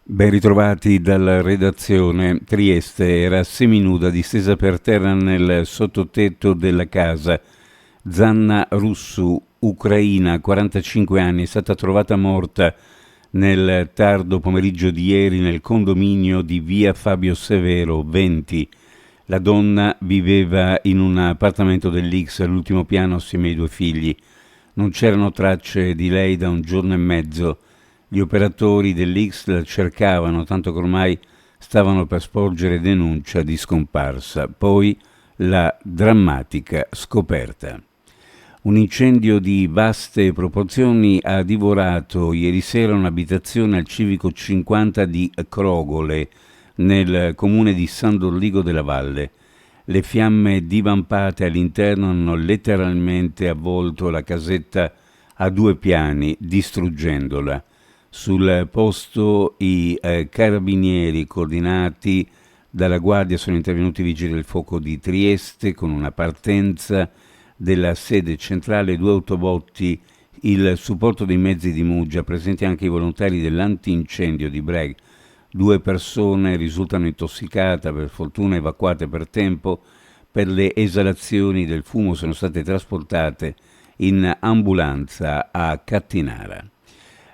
Ben ritrovati dalla redazione. Trieste era seminuda, distesa per terra nel sottotetto della casa. Zanna Russu, ucraina, 45 anni, è stata trovata morta nel tardo pomeriggio di ieri nel condominio di via Fabio Severo, 20. La donna viveva in un appartamento dell'X all'ultimo piano assieme ai 2 figli. Non c'erano tracce di lei da un giorno e mezzo. Gli operatori dell'X la cercavano, tanto che ormai stavano per sporgere denuncia di scomparsa. Poi la drammatica scoperta. Un incendio di vaste proporzioni ha divorato ieri sera un'abitazione al civico 50 di Crogole, nel comune di San Dorligo della Valle. Le fiamme divampate all'interno hanno letteralmente avvolto la casetta a 2 piani, distruggendola. Sul posto i carabinieri coordinati dalla Guardia sono intervenuti i vigili del fuoco di Trieste con una partenza della sede centrale, 2 autobotti, il supporto dei mezzi di Muggia, presenti anche i volontari dell'antincendio di Breg. 2 persone risultano intossicate, per fortuna evacuate per tempo. Per le esalazioni del fumo sono state trasportate in ambulanza a Cattinara.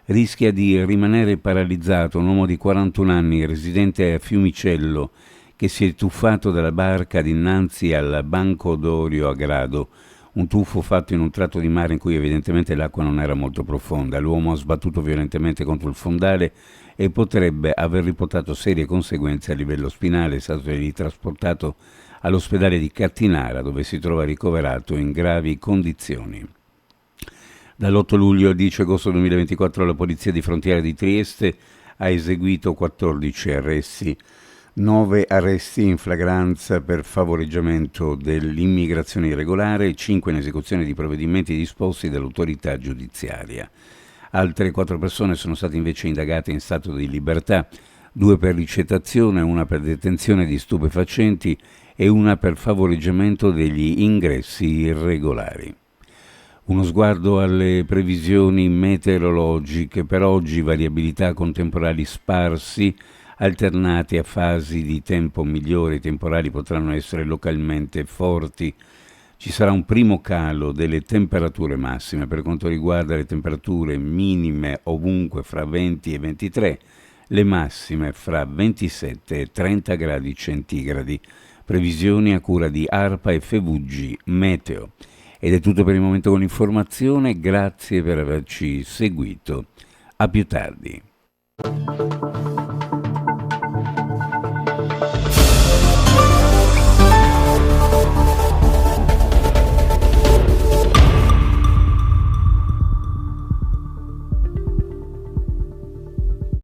Rischia di rimanere paralizzato un uomo di 41 anni residente a Fiumicello che si è tuffato dalla barca dinanzi al Banco d'Orio a Grado, un tuffo fatto in un tratto di mare in cui evidentemente l'acqua non era molto profonda. L'uomo ha sbattuto violentemente contro il fondale e potrebbe aver riportato serie conseguenze a livello spinale. È stato ritrasportato all'ospedale di Cattinara dove si trova ricoverato in gravi condizioni. Dall'8 luglio al 10 agosto 2024 la Polizia di Frontiera di Trieste ha eseguito 14 arresti, 9 arresti in flagranza per favoreggiamento dell'immigrazione irregolare e 5 in esecuzione di provvedimenti disposti dall'autorità giudiziaria. Altre 4 persone sono state invece indagate in stato di libertà, 2 per ricettazione, 1 per detenzione di stupefacenti e 1 per favoreggiamento degli ingressi irregolari. Uno sguardo alle previsioni meteorologiche. Per oggi variabilità con temporali sparsi, alternati a fasi di tempo migliori. I temporali potranno essere localmente forti. Ci sarà un primo calo delle temperature massime. Per quanto riguarda le temperature minime ovunque fra 20 e 23, le massime fra 27 e 30 gradi centigradi. Previsioni a cura di ARPA e FVG Meteo. Ed è tutto per il momento con l'informazione, grazie per averci seguito. A più tardi.